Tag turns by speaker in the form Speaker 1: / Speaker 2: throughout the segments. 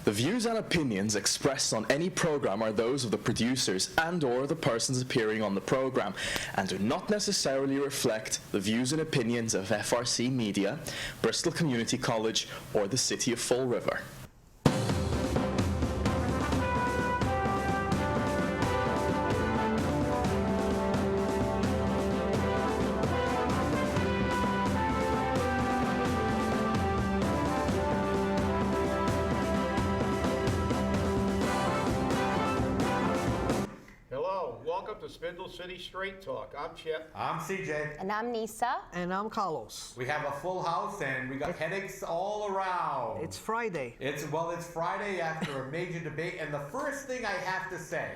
Speaker 1: The views and opinions expressed on any program are those of the producers and/or the persons appearing on the program, and do not necessarily reflect the views and opinions of FRC Media, Bristol Community College, or the City of Fall River.
Speaker 2: Welcome to Spindle City Straight Talk. I'm Chip.
Speaker 3: I'm CJ.
Speaker 4: And I'm Nisa.
Speaker 5: And I'm Carlos.
Speaker 3: We have a full house and we got headaches all around.
Speaker 5: It's Friday.
Speaker 3: It's Friday after a major debate, and the first thing I have to say,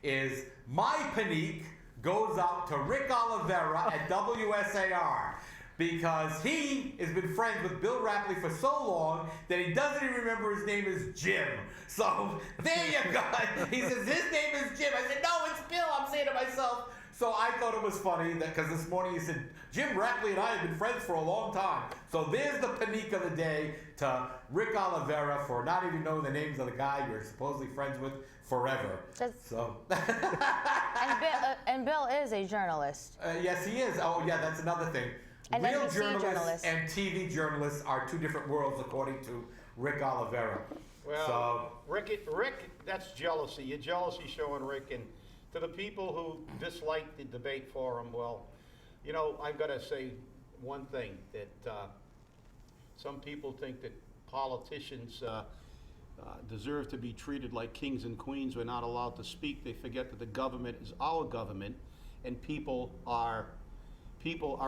Speaker 3: is my panique goes out to Rick Oliveira at WSAR. Because he has been friends with Bill Rapley for so long that he doesn't even remember his name is Jim. So there you go. He says his name is Jim. I said, no, it's Bill. I'm saying to myself. So I thought it was funny that because this morning he said, Jim Rapley and I have been friends for a long time. So there's the panique of the day to Rick Oliveira for not even knowing the names of the guy you're supposedly friends with forever.
Speaker 4: And Bill is a journalist.
Speaker 3: Yes, he is. Oh, yeah, that's another thing.
Speaker 4: And
Speaker 3: real journalists and TV journalists are two different worlds, according to Rick Oliveira.
Speaker 2: Well, so, Rick, that's jealousy. You're jealousy showing Rick. And to the people who dislike the debate forum, well, you know, I've got to say one thing, that some people think that politicians deserve to be treated like kings and queens. We're not allowed to speak. They forget that the government is our government, and people are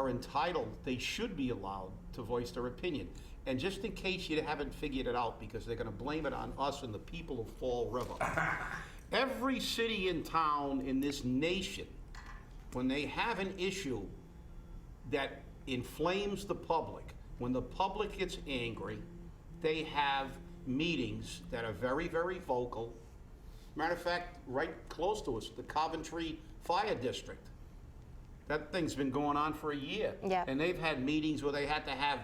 Speaker 2: entitled, they should be allowed to voice their opinion. And just in case you haven't figured it out, because they're going to blame it on us and the people of Fall River, every city and town in this nation, when they have an issue that inflames the public, when the public gets angry, they have meetings that are very, very vocal. Matter of fact, right close to us, the Coventry Fire District. That thing's been going on for a year.
Speaker 4: Yep.
Speaker 2: And they've had meetings where they had to have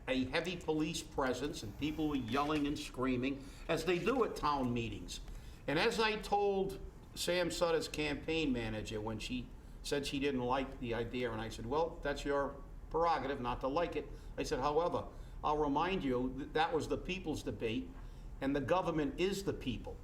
Speaker 2: a heavy police presence and people were yelling and screaming, as they do at town meetings. And as I told Sam Sutter's campaign manager when she said she didn't like the idea, and I said, well, that's your prerogative not to like it. I said, however, I'll remind you that was the people's debate, and the government is the people.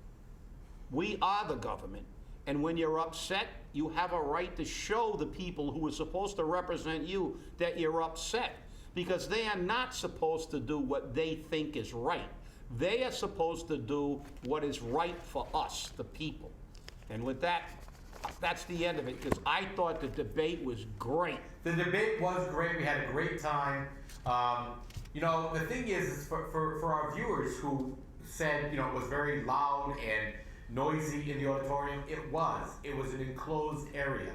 Speaker 2: We are the government. And when you're upset, you have a right to show the people who are supposed to represent you that you're upset, because they are not supposed to do what they think is right. They are supposed to do what is right for us, the people. And with that, that's the end of it, because I thought the debate was great.
Speaker 3: The debate was great. We had a great time. You know, the thing is for our viewers who said, you know, it was very loud and noisy in the auditorium, it was an enclosed area,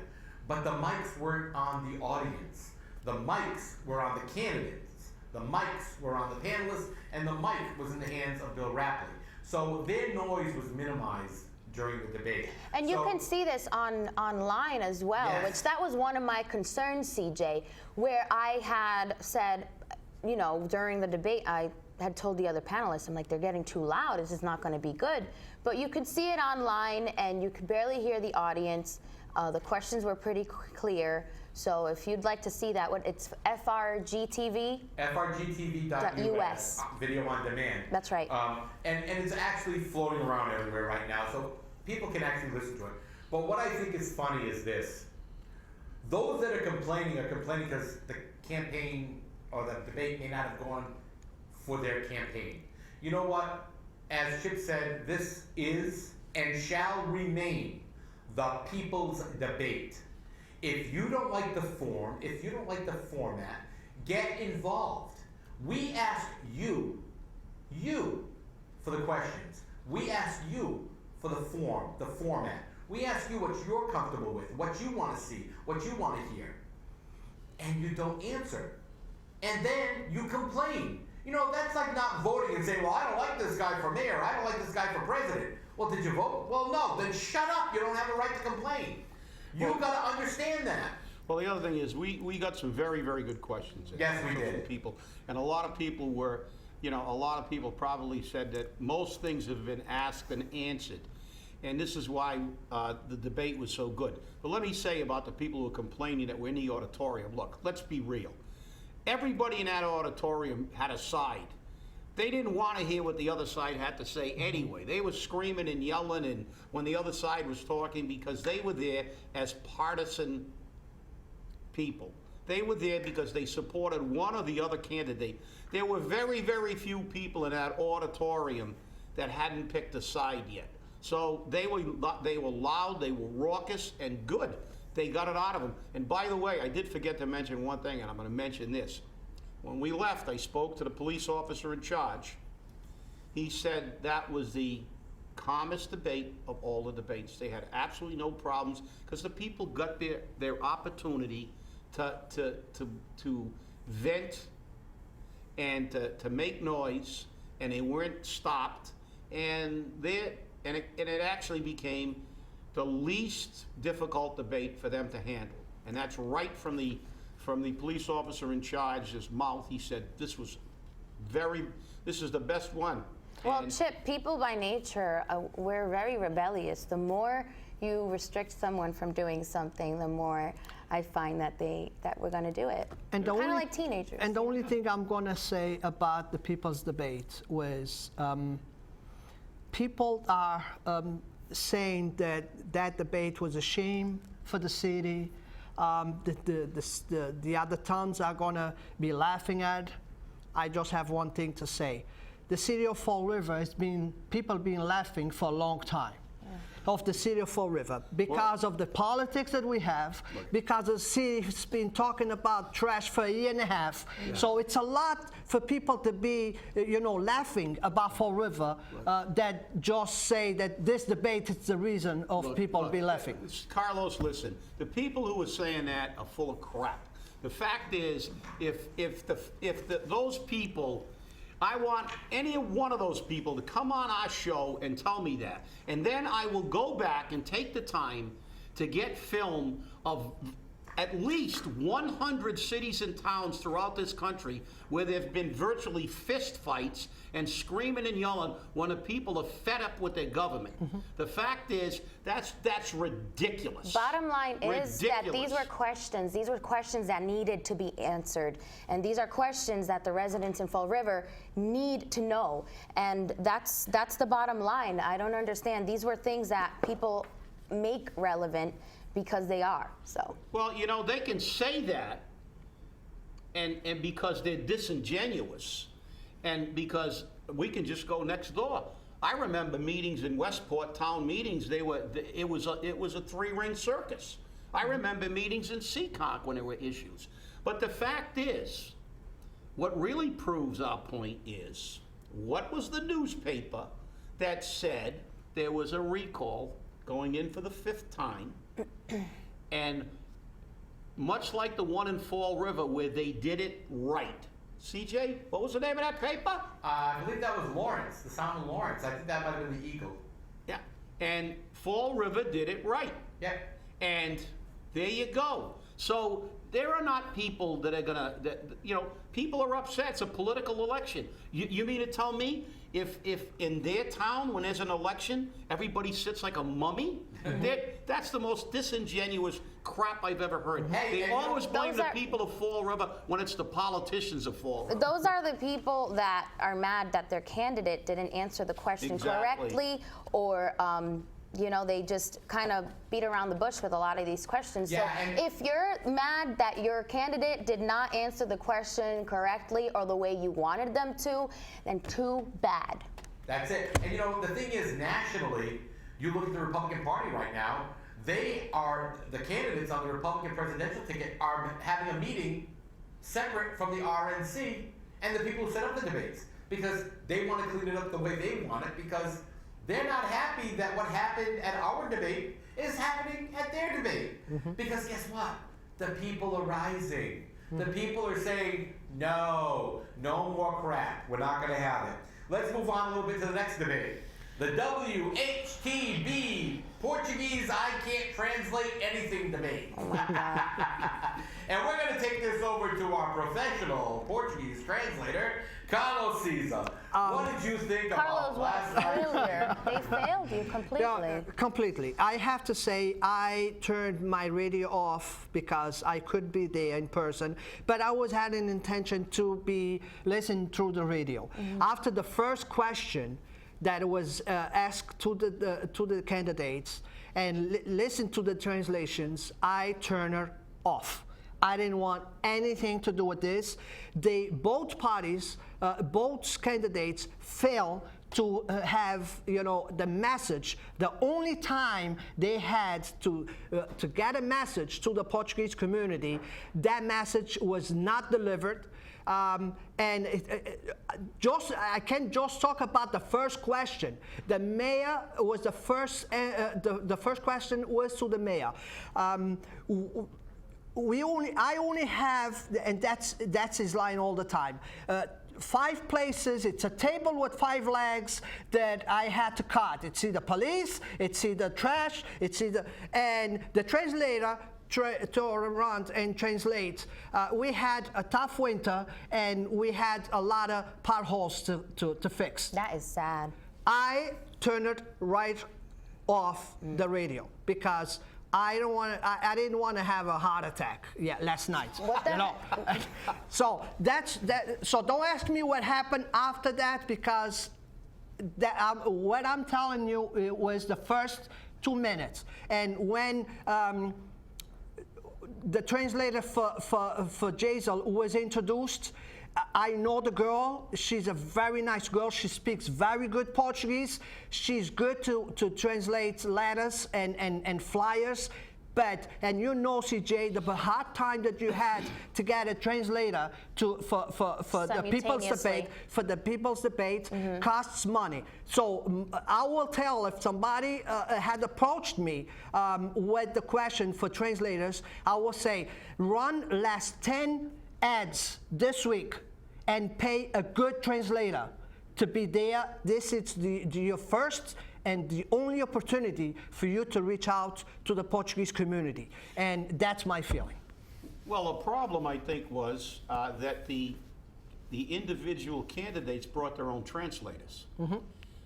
Speaker 3: but the mics weren't on the audience. The mics were on the candidates, the mics were on the panelists, and the mic was in the hands of Bill Rapley. So their noise was minimized during the debate.
Speaker 4: And you can see this online as well,
Speaker 3: yes.
Speaker 4: Which that was one of my concerns, CJ, where I had said, you know, during the debate, I had told the other panelists, I'm like, they're getting too loud, this is not going to be good. But you could see it online, and you could barely hear the audience. The questions were pretty clear. So if you'd like to see that, it's FRGTV?
Speaker 3: FRGTV.us, video on demand.
Speaker 4: That's right.
Speaker 3: And it's actually floating around everywhere right now, so people can actually listen to it. But what I think is funny is this. Those that are complaining because the campaign or the debate may not have gone for their campaign. You know what? As Chip said, this is and shall remain the people's debate. If you don't like the form, if you don't like the format, get involved. We asked you for the questions. We asked you for the format. We asked you what you're comfortable with, what you want to see, what you want to hear. And you don't answer. And then you complain. You know, that's like not voting and saying, well, I don't like this guy for mayor, I don't like this guy for president. Well, did you vote? Well, no, then shut up. You don't have a right to complain. You've got to understand that.
Speaker 2: Well, the other thing is we got some very, very good questions.
Speaker 3: Yes, we did.
Speaker 2: From people, and a lot of people were you know, a lot of people probably said that most things have been asked and answered. And this is why the debate was so good. But let me say about the people who are complaining that we're in the auditorium. Look, let's be real. Everybody in that auditorium had a side. They didn't want to hear what the other side had to say anyway. They were screaming and yelling and when the other side was talking because they were there as partisan people. They were there because they supported one or the other candidate. There were very, very few people in that auditorium that hadn't picked a side yet. So they were loud, they were raucous, and good. They got it out of them. And by the way, I did forget to mention one thing, and I'm going to mention this. When we left, I spoke to the police officer in charge. He said that was the calmest debate of all the debates. They had absolutely no problems because the people got their opportunity to vent and to make noise, and they weren't stopped. And it actually became the least difficult debate for them to handle. And that's right from the police officer in charge's mouth. He said this is the best one.
Speaker 4: Well, Chip, people by nature, we're very rebellious. The more you restrict someone from doing something, the more I find that we're going to do it. And kind of like teenagers.
Speaker 5: And the only thing I'm going to say about the people's debate was people are saying that debate was a shame for the city. The other towns are going to be laughing at. I just have one thing to say. The city of Fall River has been, people been laughing for a long time. Of the city of Fall River because of the politics that we have, because the city's been talking about trash for a year and a half. Yeah. So it's a lot for people to be, laughing about Fall River that just say that this debate is the reason of people be laughing.
Speaker 2: Carlos, listen, the people who are saying that are full of crap. The fact is, if those people, I want any one of those people to come on our show and tell me that. And then I will go back and take the time to get film of at least 100 cities and towns throughout this country where there have been virtually fist fights and screaming and yelling when the people are fed up with their government. Mm-hmm. The fact is, that's ridiculous.
Speaker 4: Bottom line is that these were questions that needed to be answered. And these are questions that the residents in Fall River need to know. And that's the bottom line. I don't understand. These were things that people make relevant because they are, so.
Speaker 2: Well, they can say that and because they're disingenuous and because we can just go next door. I remember meetings in Westport, town meetings, it was a three-ring circus. I remember meetings in Seekonk when there were issues. But the fact is, what really proves our point is, what was the newspaper that said there was a recall going in for the 5th time? And much like the one in Fall River where they did it right. CJ, what was the name of that paper?
Speaker 3: I believe that was Lawrence, the Sound of Lawrence. I think that might have been the Eagle.
Speaker 2: Yeah, and Fall River did it right.
Speaker 3: Yeah.
Speaker 2: And there you go. So there are not people that are gonna, people are upset. It's a political election. You mean to tell me if in their town, when there's an election, everybody sits like a mummy? That's the most disingenuous crap I've ever heard.
Speaker 3: Hey,
Speaker 2: they always blame the people of Fall River when it's the politicians of Fall River.
Speaker 4: Those are the people that are mad that their candidate didn't answer the question correctly, or they just kind of beat around the bush with a lot of these questions.
Speaker 3: Yeah,
Speaker 4: so if you're mad that your candidate did not answer the question correctly or the way you wanted them to, then too bad.
Speaker 3: That's it. And the thing is, nationally, you look at the Republican Party right now, the candidates on the Republican presidential ticket are having a meeting separate from the RNC and the people who set up the debates because they want to clean it up the way they want it because they're not happy that what happened at our debate is happening at their debate. Mm-hmm. Because guess what? The people are rising. Mm-hmm. The people are saying, no more crap. We're not going to have it. Let's move on a little bit to the next debate. The WHTB, Portuguese I can't translate anything debate.
Speaker 4: Oh my God.
Speaker 3: And we're going to take this over to our professional Portuguese translator, Carlos Cesar. What did you think
Speaker 4: Carlos,
Speaker 3: about
Speaker 4: what
Speaker 3: last
Speaker 4: a
Speaker 3: night?
Speaker 4: failure. They failed you completely.
Speaker 5: Yeah, completely. I have to say, I turned my radio off because I could be there in person, but I was had an intention to be listening through the radio. After the first question that was asked to the candidates and listen to the translations, I turned it off. I didn't want anything to do with this. Both parties, both candidates failed to have, the message. The only time they had to get a message to the Portuguese community, that message was not delivered. And I can just talk about the first question. The mayor was the first. The first question was to the mayor. I only have, and that's his line all the time. 5 places, it's a table with 5 legs that I had to cut. It's either police, it's either trash, and the translator to around and translate. We had a tough winter and we had a lot of potholes to fix.
Speaker 4: That is sad.
Speaker 5: I turned it right off the radio because I didn't want to have a heart attack last night.
Speaker 4: What the
Speaker 5: So that's that. So don't ask me what happened after that because what I'm telling you, it was the first 2 minutes. And when the translator for Jazel was introduced, I know the girl. She's a very nice girl. She speaks very good Portuguese. She's good to translate letters and flyers. And you know, CJ, the hard time that you had to get a translator for the people's debate costs money. So I will tell if somebody had approached me with the question for translators, I will say, run last 10 ads this week and pay a good translator to be there. This is your first and the only opportunity for you to reach out to the Portuguese community. And that's my feeling.
Speaker 2: Well, a problem, I think, was that the individual candidates brought their own translators.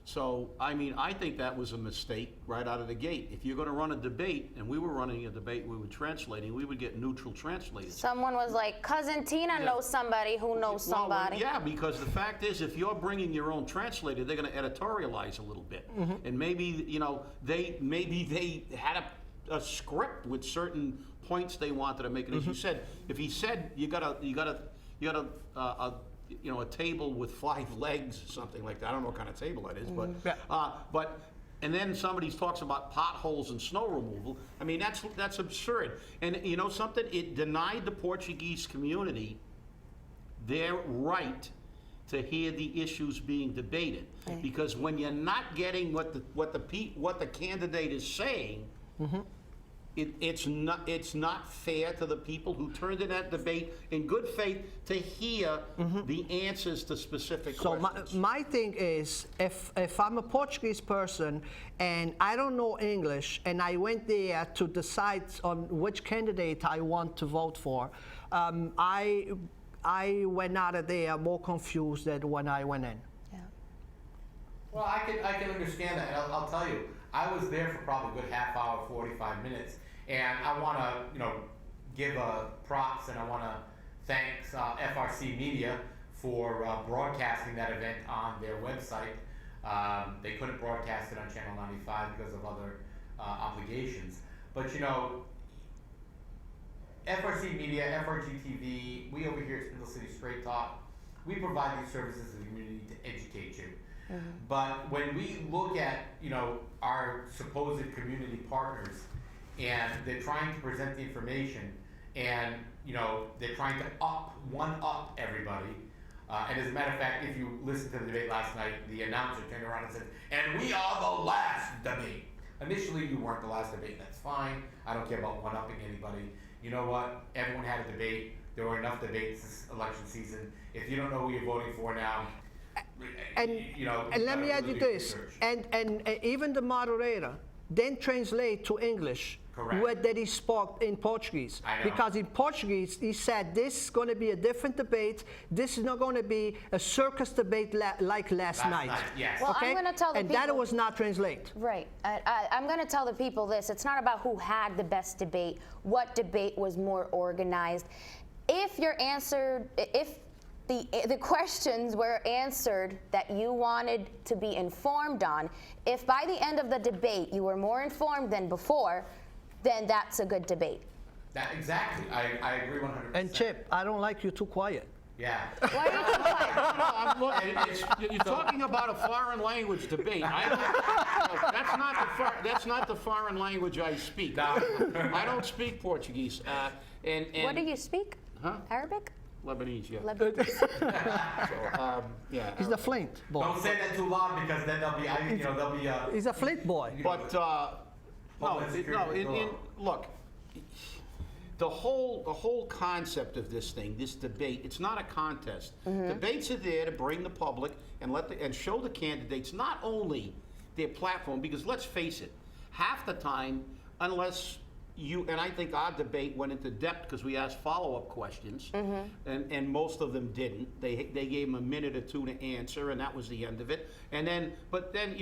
Speaker 2: So, I mean, I think that was a mistake right out of the gate. If you're going to run a debate, and we were running a debate, we were translating, we would get neutral translators.
Speaker 4: Someone was like, Cousin Tina knows somebody who knows somebody.
Speaker 2: Well, yeah, because the fact is, if you're bringing your own translator, they're going to editorialize a little bit. And maybe, they had a script with certain points they wanted to make. And as you said, if he said you got a table with 5 legs or something like that. I don't know what kind of table that is, but and then somebody talks about potholes and snow removal. I mean, that's absurd. And you know something? It denied the Portuguese community their right to hear the issues being debated, because when you're not getting what the candidate is saying. It's not fair to the people who turned in that debate in good faith to hear the answers to specific questions.
Speaker 5: So my thing is, if I'm a Portuguese person and I don't know English and I went there to decide on which candidate I want to vote for, I went out of there more confused than when I went in.
Speaker 4: Yeah.
Speaker 3: Well, I can understand that, and I'll tell you, I was there for probably a good half hour, 45 minutes, and I want to, give props, and I want to thank FRC Media for broadcasting that event on their website. They couldn't broadcast it on Channel 95 because of other obligations, but FRC Media, FRG TV, we over here at Spindle City Straight Talk, we provide these services to the community to educate you. But when we look at, our supposed community partners, and they're trying to present the information, and, they're trying to one-up everybody. And as a matter of fact, if you listened to the debate last night, the announcer turned around and said, "And we are the last debate." Initially, you weren't the last debate. That's fine. I don't care about one-upping anybody. You know what? Everyone had a debate. There were enough debates this election season. If you don't know who you're voting for now,
Speaker 5: and let me add you this, and even the moderator then translate to English
Speaker 3: Correct.
Speaker 5: that he spoke in Portuguese.
Speaker 3: I know.
Speaker 5: Because in Portuguese, he said this is going to be a different debate. This is not going to be a circus debate like last night.
Speaker 3: Yes.
Speaker 4: Well, I'm gonna tell the
Speaker 5: and that
Speaker 4: people-
Speaker 5: was not translated.
Speaker 4: Right. I'm going to tell the people this. It's not about who had the best debate, what debate was more organized. If the questions were answered that you wanted to be informed on, if by the end of the debate you were more informed than before, then that's a good debate.
Speaker 3: Exactly. I agree 100%.
Speaker 5: And Chip, I don't like you too quiet.
Speaker 3: Yeah.
Speaker 4: Why are you quiet?
Speaker 2: No, I'm looking, you're talking about a foreign language debate. That's not the foreign language I speak.
Speaker 3: No.
Speaker 2: I don't speak Portuguese. And
Speaker 4: What do you speak?
Speaker 2: Huh?
Speaker 4: Arabic?
Speaker 2: Lebanese, yeah.
Speaker 4: Lebanese.
Speaker 2: So, yeah.
Speaker 5: He's the Flint boy.
Speaker 3: Don't say that too loud because then they'll be.
Speaker 5: He's a Flint boy.
Speaker 2: But look, the whole concept of this thing, this debate, it's not a contest. Debates are there to bring the public and show the candidates not only their platform, because let's face it, half the time, unless and I think our debate went into depth because we asked follow-up questions, and most of them didn't. They gave them a minute or two to answer, and that was the end of it. But then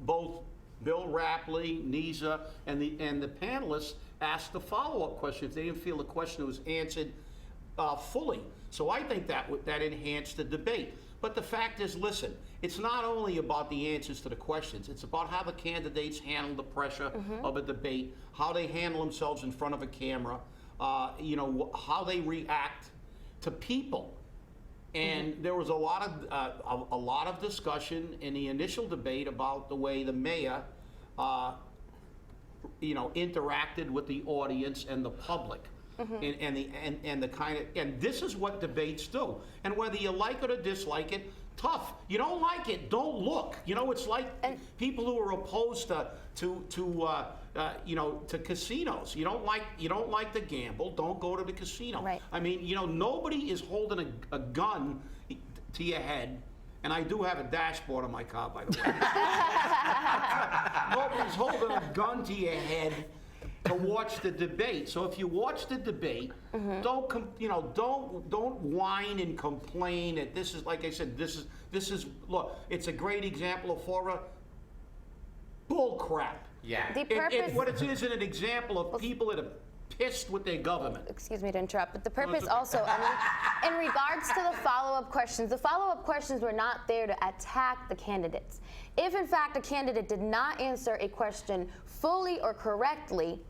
Speaker 2: both Bill Rapley, Nisa, and the panelists asked the follow-up question if they didn't feel the question was answered fully. So I think that enhanced the debate. But the fact is, listen, it's not only about the answers to the questions. It's about how the candidates handle the pressure of a debate, how they handle themselves in front of a camera, how they react to people. And there was a lot of discussion in the initial debate about the way the mayor, interacted with the audience and the public. And this is what debates do. And whether you like it or dislike it, tough. You don't like it, don't look. It's like people who are opposed to casinos. You don't like to gamble, don't go to the casino.
Speaker 4: Right.
Speaker 2: I mean, nobody is holding a gun to your head. And I do have a dashboard on my car, by the way. Nobody's holding a gun to your head to watch the debate. So if you watch the debate, don't whine and complain that this is, like I said, this is look, it's a great example of bull crap.
Speaker 3: Yeah.
Speaker 4: The purpose.
Speaker 2: What it is an example of people that are pissed with their government.
Speaker 4: Excuse me to interrupt, but the purpose also, in regards to the follow-up questions were not there to attack the candidates. If in fact a candidate did not answer a question fully or correctly,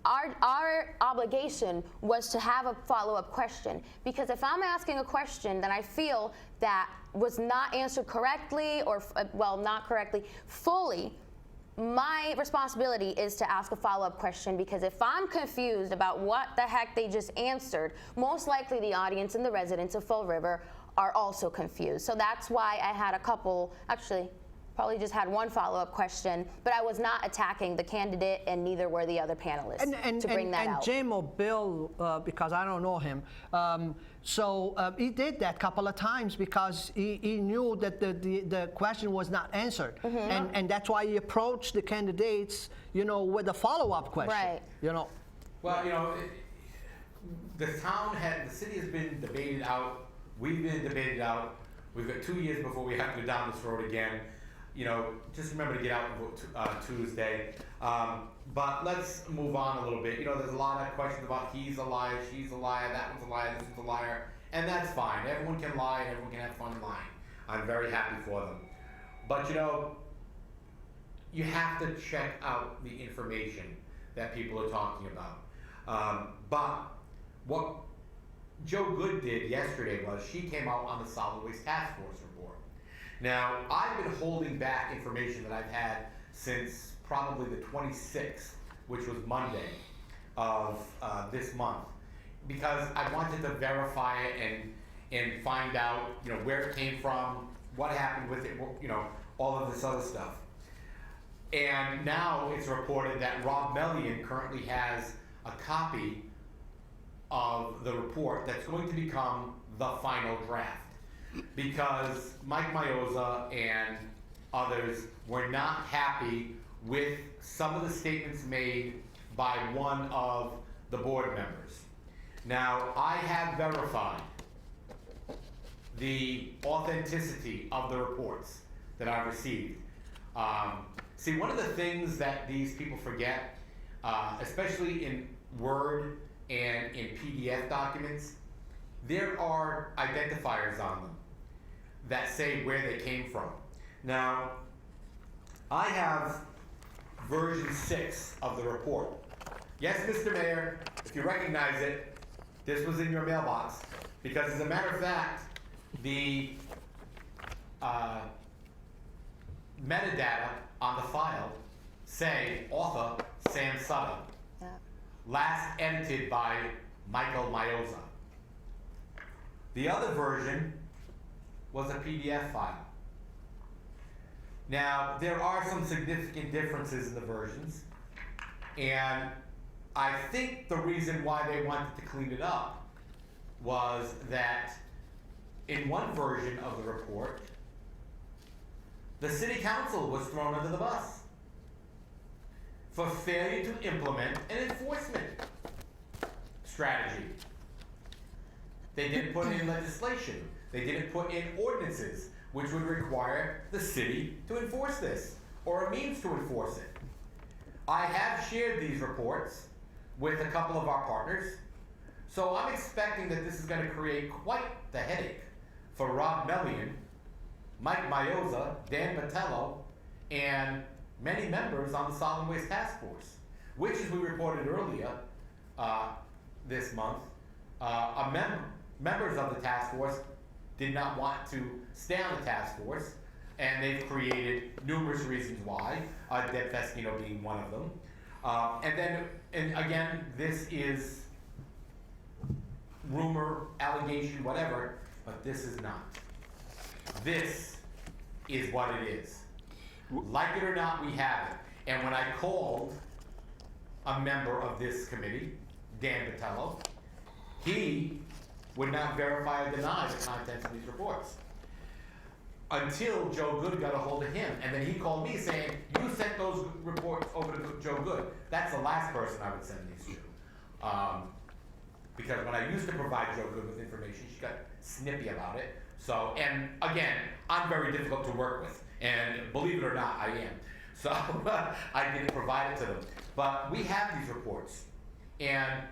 Speaker 4: our obligation was to have a follow-up question. Because if I'm asking a question that I feel that was not answered correctly or, not correctly, fully, my responsibility is to ask a follow-up question, because if I'm confused about what the heck they just answered, most likely the audience and the residents of Fall River are also confused. So that's why I had a couple, actually, probably just had one follow-up question, but I was not attacking the candidate, and neither were the other panelists to bring that out.
Speaker 5: And Jim or Bill, because I don't know him, he did that a couple of times because he knew that the question was not answered. And that's why he approached the candidates, with a follow-up question.
Speaker 4: Right.
Speaker 3: Well, the city has been debated out. We've been debated out. We've got 2 years before we have to go down this road again. Just remember to get out and vote Tuesday. But let's move on a little bit. There's a lot of questions about he's a liar, she's a liar, that one's a liar, this one's a liar. And that's fine. Everyone can lie and everyone can have fun lying. I'm very happy for them. But you have to check out the information that people are talking about. But what Joe Good did yesterday was she came out on the Solid Waste Task Force report. Now, I've been holding back information that I've had since probably the 26th, which was Monday of this month, because I wanted to verify it and find out, where it came from, what happened with it, all of this other stuff. And now it's reported that Rob Mellion currently has a copy of the report that's going to become the final draft, because Mike Maioza and others were not happy with some of the statements made by one of the board members. Now, I have verified the authenticity of the reports that I've received. See, one of the things that these people forget, especially in Word and in PDF documents, there are identifiers on them that say where they came from. Now, I have version 6 of the report. Yes, Mr. Mayor, if you recognize it, this was in your mailbox, because as a matter of fact, the metadata on the file say author Sam Sutter,
Speaker 4: Yeah.
Speaker 3: last edited by Michael Mioza. The other version was a PDF file. Now, there are some significant differences in the versions, and I think the reason why they wanted to clean it up was that in one version of the report, the city council was thrown under the bus for failure to implement an enforcement strategy. They didn't put in legislation. They didn't put in ordinances which would require the city to enforce this, or a means to enforce it. I have shared these reports with a couple of our partners, so I'm expecting that this is going to create quite the headache for Rob Mellion, Mike Mioza, Dan Battello, and many members on the Solid Waste Task Force, which, as we reported earlier this month, members of the task force did not want to stay on the task force, and they've created numerous reasons why, Deb Festino being one of them. And again, this is rumor, allegation, whatever, but this is not. This is what it is. Like it or not, we have it. And when I called a member of this committee, Dan Battello, he would not verify or deny the contents of these reports until Joe Good got a hold of him. And then he called me saying, you sent those reports over to Joe Good. That's the last person I would send these to. Because when I used to provide Joe Good with information, she got snippy about it. So, and again, I'm very difficult to work with. And believe it or not, I am. So I didn't provide it to them. But we have these reports. And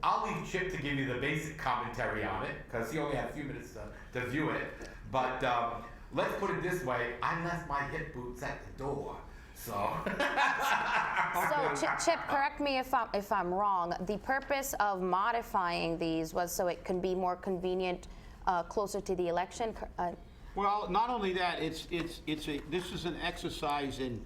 Speaker 3: I'll leave Chip to give you the basic commentary on it, because he only had a few minutes to view it. But let's put it this way, I left my hip boots at the door. So,
Speaker 4: Chip, correct me if I'm wrong. The purpose of modifying these was so it can be more convenient closer to the election.
Speaker 2: Well, not only that, this is an exercise in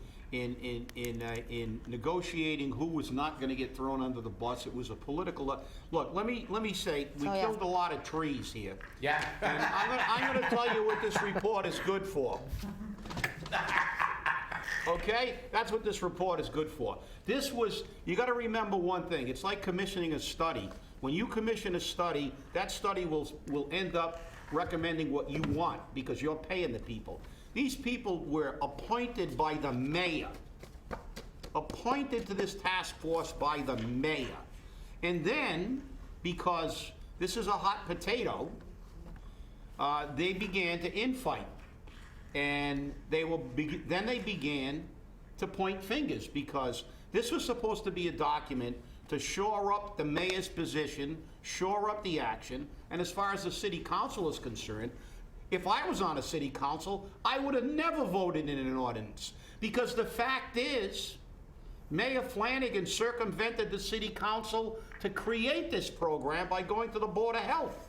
Speaker 2: negotiating who was not going to get thrown under the bus. It was a political. Look, let me say we killed a lot of trees here.
Speaker 3: yeah.
Speaker 2: And I'm going to tell you what this report is good for. Okay? That's what this report is good for. You got to remember one thing. It's like commissioning a study. When you commission a study, that study will end up recommending what you want because you're paying the people. These people were appointed by the mayor. Appointed to this task force by the mayor. And then, because this is a hot potato, they began to infight. And then they began to point fingers because this was supposed to be a document to shore up the mayor's position, shore up the action, and as far as the city council is concerned, if I was on a city council, I would have never voted in an ordinance. Because the fact is, Mayor Flanagan circumvented the city council to create this program by going to the Board of Health.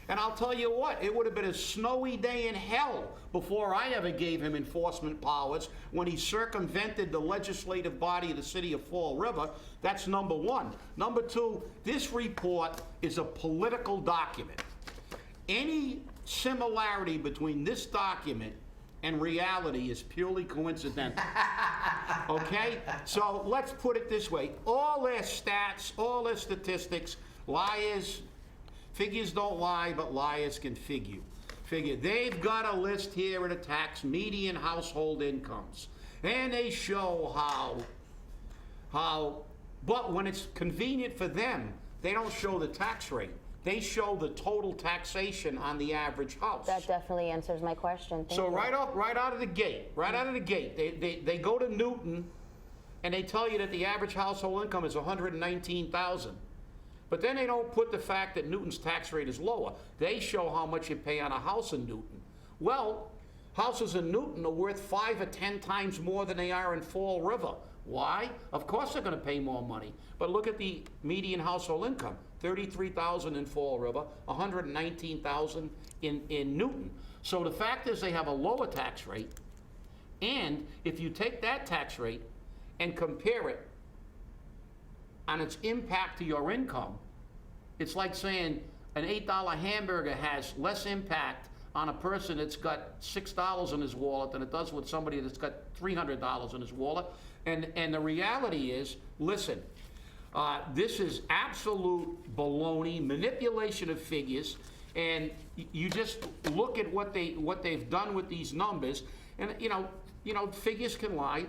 Speaker 2: And I'll tell you what, it would have been a snowy day in hell before I ever gave him enforcement powers when he circumvented the legislative body of the city of Fall River. That's number one. Number two, this report is a political document. Any similarity between this document and reality is purely coincidental. Okay? So let's put it this way. All their stats, all their statistics, liars, figures don't lie, but liars can figure. They've got a list here that attacks median household incomes. And they show how but when it's convenient for them, they don't show the tax rate. They show the total taxation on the average house.
Speaker 4: That definitely answers my question. Thank
Speaker 2: So
Speaker 4: you.
Speaker 2: right out of the gate, they go to Newton, and they tell you that the average household income is $119,000. But then they don't put the fact that Newton's tax rate is lower. They show how much you pay on a house in Newton. Well, houses in Newton are worth 5 or 10 times more than they are in Fall River. Why? Of course they're going to pay more money. But look at the median household income. $33,000 in Fall River, $119,000 in Newton. So the fact is they have a lower tax rate, and if you take that tax rate and compare it on its impact to your income, it's like saying an $8 hamburger has less impact on a person that's got $6 in his wallet than it does with somebody that's got $300 in his wallet. And the reality is, listen, this is absolute baloney, manipulation of figures, and you just look at what they've done with these numbers, and you know, figures can lie.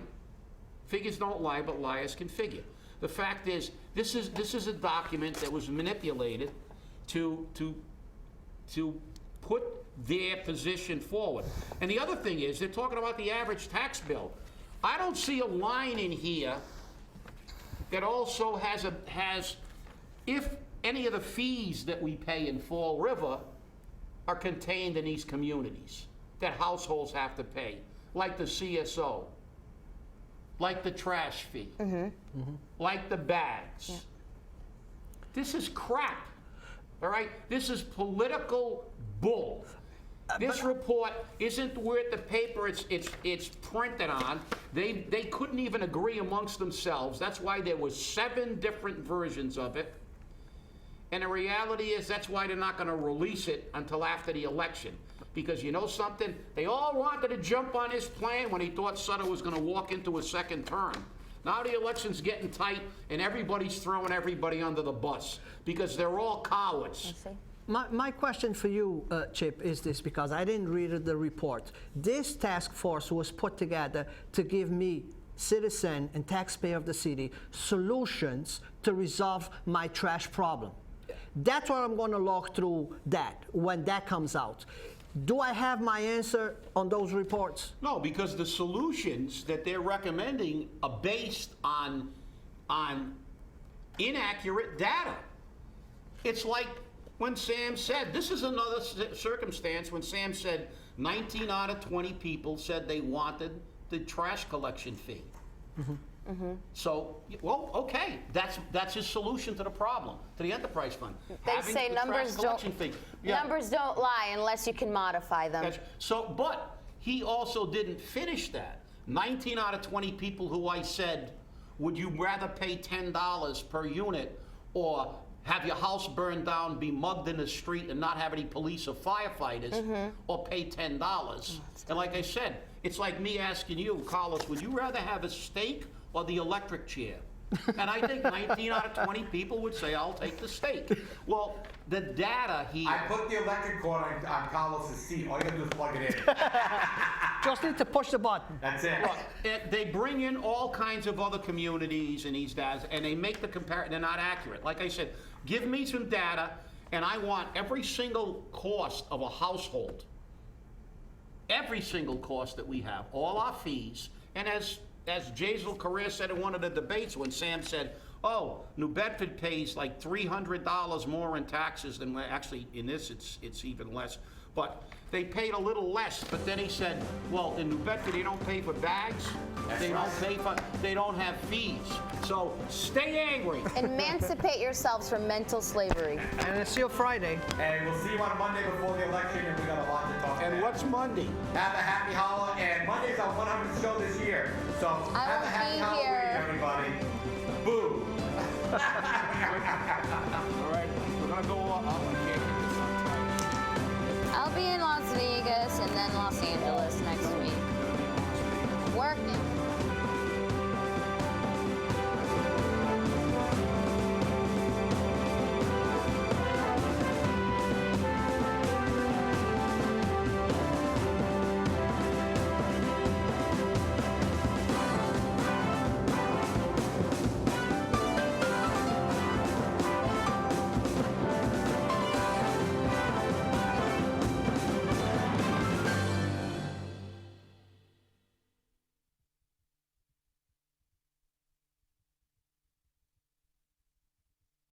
Speaker 2: Figures don't lie, but liars can figure. The fact is, this is a document that was manipulated to put their position forward. And the other thing is, they're talking about the average tax bill. I don't see a line in here that also has if any of the fees that we pay in Fall River are contained in these communities that households have to pay, like the CSO, like the trash fee, like the bags. Yeah. This is crap, all right? This is political bull. This report isn't worth the paper it's printed on. They couldn't even agree amongst themselves. That's why there was 7 different versions of it. And the reality is that's why they're not going to release it until after the election. Because you know something? They all wanted to jump on his plan when he thought Sutter was going to walk into a second term. Now the election's getting tight and everybody's throwing everybody under the bus because they're all cowards.
Speaker 4: I see.
Speaker 5: My question for you, Chip, is this, because I didn't read the report. This task force was put together to give me, citizen and taxpayer of the city, solutions to resolve my trash problem. That's what I'm going to log through that when that comes out. Do I have my answer on those reports?
Speaker 2: No, because the solutions that they're recommending are based on inaccurate data. It's like when Sam said, this is another circumstance when Sam said 19 out of 20 people said they wanted the trash collection fee. So, well, okay, that's his solution to the problem, to the enterprise fund.
Speaker 4: They
Speaker 2: Having
Speaker 4: say
Speaker 2: the
Speaker 4: numbers
Speaker 2: trash collection fee. Yeah.
Speaker 4: numbers don't lie unless you can modify them.
Speaker 2: So, but he also didn't finish that. 19 out of 20 people who I said, would you rather pay $10 per unit or have your house burned down, be mugged in the street, and not have any police or firefighters, or pay $10? And like I said, it's like me asking you, Carlos, would you rather have a steak or the electric chair? And I think 19 out of 20 people would say, I'll take the steak. Well, the data here...
Speaker 3: I put the electric cord on Carlos's seat. All you gotta do is plug it in.
Speaker 5: Just need to push the button.
Speaker 3: That's it.
Speaker 2: Look, they bring in all kinds of other communities and these data, and they make the comparison. They're not accurate. Like I said, give me some data, and I want every single cost of a household, every single cost that we have, all our fees, and as Jazel Correa said in one of the debates when Sam said, oh, New Bedford pays like $300 more in taxes than, actually in this it's even less, but they paid a little less. But then he said, well, in New Bedford they don't pay for bags, they don't have fees. So stay angry.
Speaker 4: Emancipate yourselves from mental slavery.
Speaker 5: And it's still Friday.
Speaker 3: And we'll see you on Monday before the election, and we got a lot to talk about.
Speaker 2: And what's Monday?
Speaker 3: Have a happy Halloween, and Monday's our 100th show this year. So have a happy Halloween, everybody. Boo.
Speaker 2: All right, we're gonna go on.
Speaker 4: I'll be in Las Vegas.